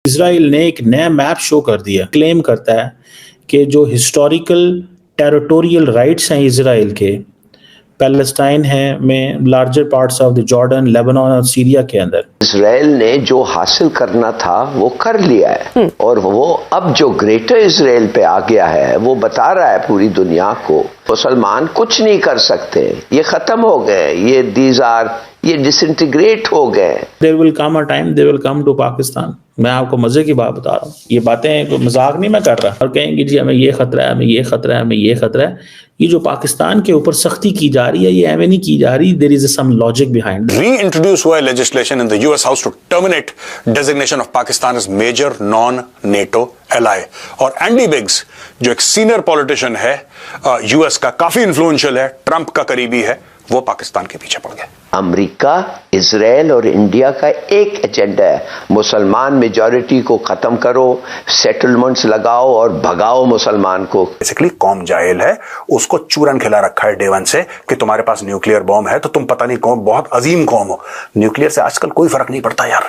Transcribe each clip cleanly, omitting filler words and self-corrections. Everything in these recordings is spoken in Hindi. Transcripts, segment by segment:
इज़राइल ने एक नया मैप शो कर दिया, क्लेम करता है कि जो हिस्टोरिकल टेरिटोरियल राइट्स हैं इज़राइल के, पैलेस्टाइन है में larger parts of the Jordan, Lebanon और सीरिया के अंदर इजराइल ने जो हासिल करना था वो कर लिया है और वो अब जो ग्रेटर इजराइल पे आ गया है वो बता रहा है पूरी दुनिया को मुसलमान कुछ नहीं कर सकते, ये खत्म हो गए, ये डिसइंटीग्रेट हो गए। There will come a time they will come to Pakistan. मैं आपको मजे की बात बता रहा हूँ, ये बातें मजाक नहीं मैं कर रहा। और कहेंगे जी हमें ये खतरा है, हमें ये खतरा है, हमें ये खतरा है। ये जो पाकिस्तान के ऊपर सख्ती की जा रही है ये एवं नहीं की जा रही, there is some logic behind. Reintroduced हुआ legislation in the US House to terminate designation of Pakistan as major non-NATO ally। और एंडी बिग्स जो एक सीनियर पॉलिटिशियन है यूएस का, काफी इन्फ्लुएंशियल है, ट्रंप का करीबी है, वो पाकिस्तान के पीछे पड़ गया। अमेरिका, इजराइल और इंडिया का एक एजेंडा है, मुसलमान मेजॉरिटी को खत्म करो, सेटलमेंट्स लगाओ और भगाओ मुसलमान को। बेसिकली कौम जाहिल है, उसको चूरन खिला रखा है डे वन से कि तुम्हारे पास न्यूक्लियर बॉम्ब है तो तुम पता नहीं कौन बहुत अजीम कौम हो। न्यूक्लियर से आजकल कोई फर्क नहीं पड़ता यार,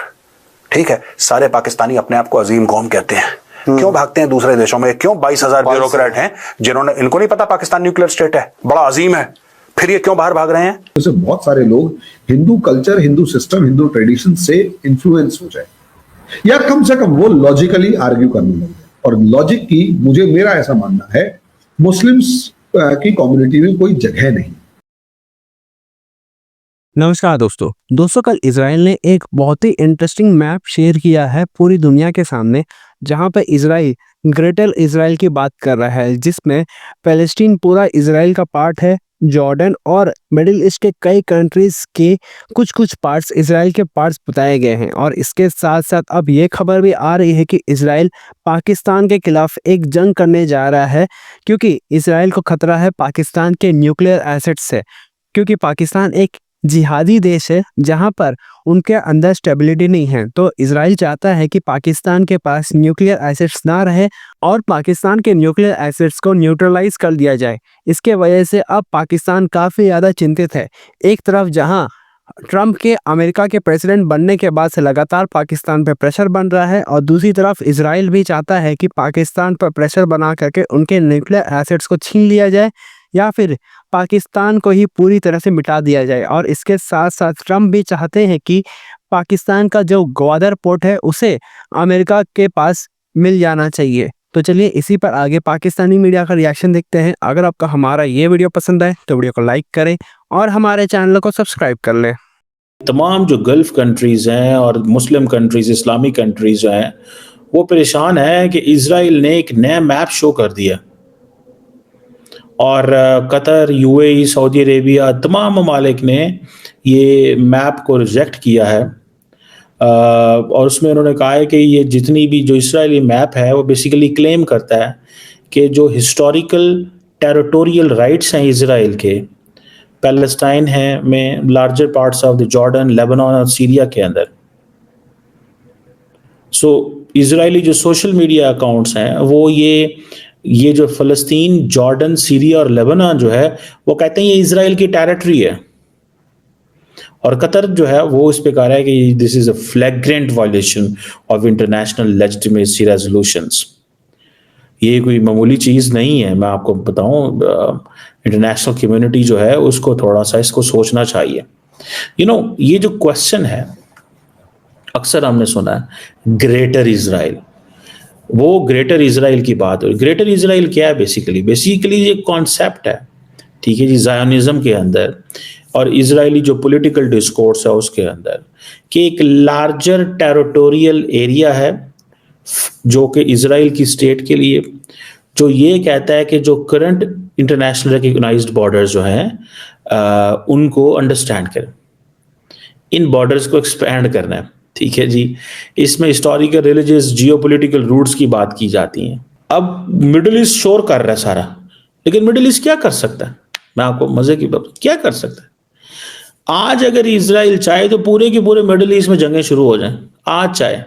ठीक है। सारे पाकिस्तानी अपने आप को अजीम कौम कहते हैं, क्यों भागते हैं दूसरे देशों में? क्यों 22,000 ब्यूरोक्रेट हैं जिन्होंने, इनको नहीं पता पाकिस्तान न्यूक्लियर स्टेट है, बड़ा अजीम है, फिर ये क्यों बाहर भाग रहे हैं? जैसे बहुत सारे लोग Hindu culture, Hindu system, Hindu tradition से इन्फ्लुएंस हो जाए या कम से कम वो लॉजिकली आर्ग्यू करने लगे। और लॉजिक की मेरा ऐसा मानना है मुस्लिम्स की कम्युनिटी में कोई जगह नहीं। नमस्कार दोस्तों कल इजराइल ने एक बहुत ही इंटरेस्टिंग मैप शेयर किया है पूरी दुनिया के सामने, जहां पर इजराइल ग्रेटर इजराइल की बात कर रहा है, जिसमें पैलेस्टीन पूरा इजराइल का पार्ट है, जॉर्डन और मिडिल ईस्ट के कई कंट्रीज के कुछ कुछ पार्ट्स इजराइल के पार्ट्स बताए गए हैं। और इसके साथ साथ अब ये खबर भी आ रही है कि इजराइल पाकिस्तान के खिलाफ एक जंग करने जा रहा है, क्योंकि इजराइल को खतरा है पाकिस्तान के न्यूक्लियर एसेट्स से, क्योंकि पाकिस्तान एक जिहादी देश है जहां पर उनके अंदर स्टेबिलिटी नहीं है। तो इजराइल चाहता है कि पाकिस्तान के पास न्यूक्लियर एसेट्स ना रहे और पाकिस्तान के न्यूक्लियर एसेट्स को न्यूट्रलाइज कर दिया जाए। इसके वजह से अब पाकिस्तान काफ़ी ज़्यादा चिंतित है। एक तरफ जहां ट्रंप के अमेरिका के प्रेसिडेंट बनने के बाद से लगातार पाकिस्तान पर प्रेशर बन रहा है, और दूसरी तरफ इजराइल भी चाहता है कि पाकिस्तान पर प्रेशर बना करके उनके न्यूक्लियर एसेट्स को छीन लिया जाए या फिर पाकिस्तान को ही पूरी तरह से मिटा दिया जाए। और इसके साथ साथ ट्रंप भी चाहते हैं कि पाकिस्तान का जो ग्वादर पोर्ट है उसे अमेरिका के पास मिल जाना चाहिए। तो चलिए इसी पर आगे पाकिस्तानी मीडिया का रिएक्शन देखते हैं। अगर आपका हमारा ये वीडियो पसंद आए तो वीडियो को लाइक करें और हमारे चैनल को सब्सक्राइब कर लें। तमाम जो गल्फ कंट्रीज हैं और मुस्लिम कंट्रीज, इस्लामिक कंट्रीज जो हैं, वो परेशान है कि इजराइल ने एक नया मैप शो कर दिया और कतर, यूएई, सऊदी अरेबिया, तमाम ममालिक ने ये मैप को रिजेक्ट किया है। और उसमें उन्होंने कहा है कि ये जितनी भी जो इजरायली मैप है वो बेसिकली क्लेम करता है कि जो हिस्टोरिकल टेरिटोरियल राइट्स हैं इजराइल के, पैलेस्टाइन है में larger parts of the Jordan, Lebanon और सीरिया के अंदर। इजरायली जो सोशल मीडिया अकाउंट्स हैं वो ये जो फ़लस्तीन, जॉर्डन, सीरिया और लेबनान जो है वो कहते हैं ये इजराइल की टेरिटरी है। और कतर जो है वो इस पे कह रहा है कि this is a फ्लैग्रेंट violation of international legitimacy resolutions. ये कोई मामूली चीज़ नहीं है, मैं आपको बताऊं। इंटरनेशनल कम्युनिटी जो है उसको थोड़ा सा इसको सोचना चाहिए। ये जो क्वेश्चन है अक्सर हमने सुना है ग्रेटर इजराइल, वो ग्रेटर इजराइल की बात हो। ग्रेटर इजराइल क्या है? बेसिकली ये कॉन्सेप्ट है, ठीक है जी, ज़ायोनिज़्म के अंदर और इजरायली जो पॉलिटिकल डिस्कोर्स है उसके अंदर, कि एक लार्जर टेरिटोरियल एरिया है जो कि इजराइल की स्टेट के लिए, जो ये कहता है कि जो करंट इंटरनेशनल रिकग्नाइज्ड बॉर्डर्स जो हैं उनको अंडरस्टैंड करें, इन बॉर्डर्स को एक्सपैंड करना है, ठीक है जी। इसमें हिस्टोरिकल, रिलीजियस, जियोपॉलिटिकल रूट्स की बात की जाती है। अब मिडिल ईस्ट शोर कर रहा है सारा, लेकिन मिडिल ईस्ट क्या कर सकता है? मैं आपको मजे की बात, क्या कर सकता है? आज अगर इजराइल चाहे तो पूरे के पूरे मिडिल ईस्ट में जंगें शुरू हो जाएं, आज चाहे।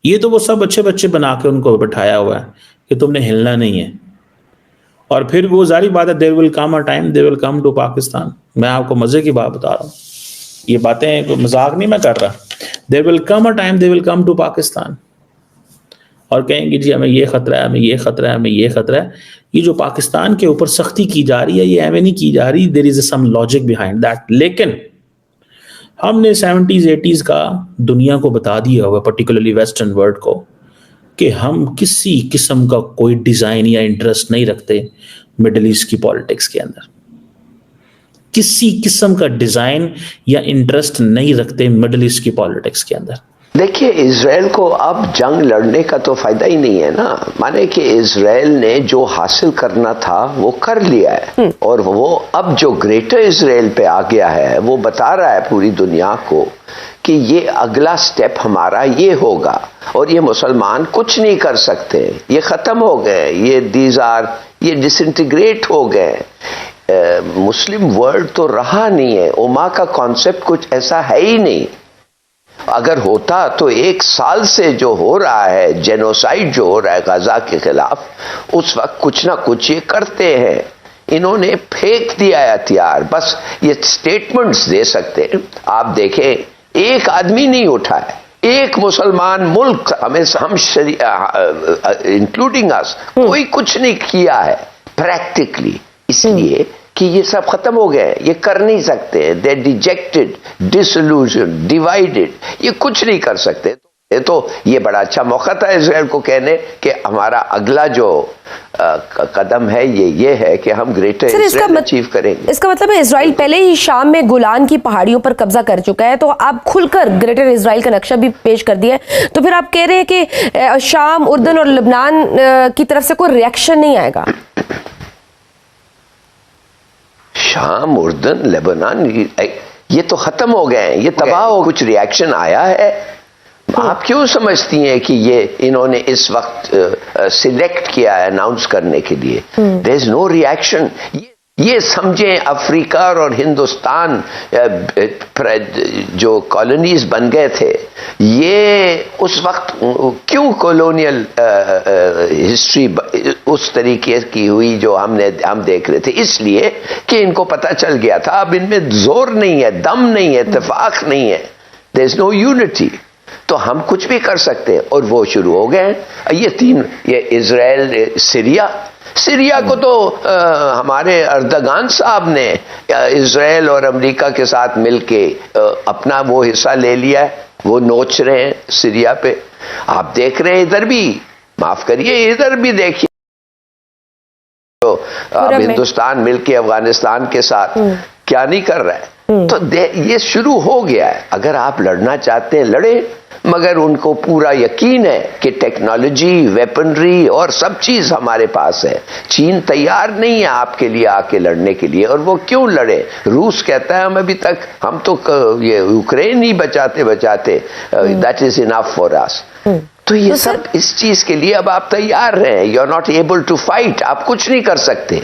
ये तो वो सब अच्छे बच्चे बना के उनको बैठाया हुआ है कि तुमने हिलना नहीं है। और फिर वो जारी बात है, there will come a time they will come to Pakistan. मैं आपको मजे की बात बता रहा हूँ, ये बातें मजाक नहीं मैं कर रहा। There will come a time they will come to Pakistan और कहेंगे जी हमें ये खतरा है, हमें ये खतरा है, हमें ये खतरा है। ये जो पाकिस्तान के ऊपर सख्ती की जा रही है, ये एवं नहीं की जा रही, there is some logic behind that. लेकिन हमने 70s 80s का दुनिया को बता दिया होगा, पर्टिकुलरली वेस्टर्न वर्ल्ड को, कि हम किसी किस्म का कोई डिजाइन या इंटरेस्ट नहीं रखते मिडिल ईस्ट की पॉलिटिक्स के अंदर। किसी किस्म का डिजाइन या इंटरेस्ट नहीं रखते मिडिल ईस्ट की पॉलिटिक्स के अंदर। देखिए, इजराइल को अब जंग लड़ने का तो फायदा ही नहीं है ना। माने कि इजराइल ने जो हासिल करना था वो कर लिया है, और वो अब जो ग्रेटर इजराइल पे आ गया है वो बता रहा है पूरी दुनिया को कि ये अगला स्टेप हमारा ये होगा, और ये मुसलमान कुछ नहीं कर सकते, ये खत्म हो गए, ये डिसइंटीग्रेट हो गए। मुस्लिम वर्ल्ड तो रहा नहीं है, उम्मा का कॉन्सेप्ट कुछ ऐसा है ही नहीं। अगर होता तो 1 साल से जो हो रहा है, जेनोसाइड जो हो रहा है गाजा के खिलाफ, उस वक्त कुछ ना कुछ ये करते हैं। इन्होंने फेंक दिया है हथियार, बस ये स्टेटमेंट्स दे सकते हैं। आप देखें, एक आदमी नहीं उठा है, एक मुसलमान मुल्क हम इंक्लूडिंग अस, कोई कुछ नहीं किया है प्रैक्टिकली, इसलिए कि ये सब खत्म हो गए, ये कर नहीं सकते, दे डिजेक्टेड, डिसइल्यूजन, डिवाइडेड, ये कुछ नहीं कर सकते। ये बड़ा अच्छा मौका था इजराइल को कहने कि हमारा अगला जो कदम है ये है कि हम ग्रेटर इजराइल अचीव करेंगे। इसका मतलब है इजराइल पहले ही शाम में गोलान की पहाड़ियों पर कब्जा कर चुका है, तो आप खुलकर ग्रेटर इजराइल का नक्शा भी पेश कर दिया है। तो फिर आप कह रहे हैं कि शाम, उर्दन और लेबनान की तरफ से कोई रिएक्शन नहीं आएगा? शाम, उर्दन, लेबनान ये तो खत्म हो गए हैं, ये तबाह हो। कुछ रिएक्शन आया है? आप क्यों समझती हैं कि ये इन्होंने इस वक्त सिलेक्ट किया है अनाउंस करने के लिए? There is no reaction. ये समझें, अफ्रीका और हिंदुस्तान जो कॉलोनीज बन गए थे, ये उस वक्त क्यों कॉलोनियल हिस्ट्री उस तरीके की हुई जो हम देख रहे थे? इसलिए कि इनको पता चल गया था अब इनमें जोर नहीं है, दम नहीं है, इत्तेफाक नहीं है, देयर इज नो यूनिटी, तो हम कुछ भी कर सकते हैं। और वो शुरू हो गए हैं। ये इजराइल, सीरिया को तो हमारे अर्दगान साहब ने इजराइल और अमेरिका के साथ मिलके अपना वो हिस्सा ले लिया है, वो नोच रहे हैं सीरिया पे। आप देख रहे हैं इधर भी, माफ करिए, इधर भी देखिए, तो अब हिंदुस्तान मिलके अफगानिस्तान के साथ क्या नहीं कर रहा है। तो ये शुरू हो गया है। अगर आप लड़ना चाहते हैं लड़े, मगर उनको पूरा यकीन है कि टेक्नोलॉजी, वेपनरी और सब चीज हमारे पास है। चीन तैयार नहीं है आपके लिए आके लड़ने के लिए, और वो क्यों लड़े? रूस कहता है हम तो ये यूक्रेन ही बचाते that is enough for us. तो ये सब इस चीज के लिए अब आप तैयार हैं, you are not able to fight, आप कुछ नहीं कर सकते।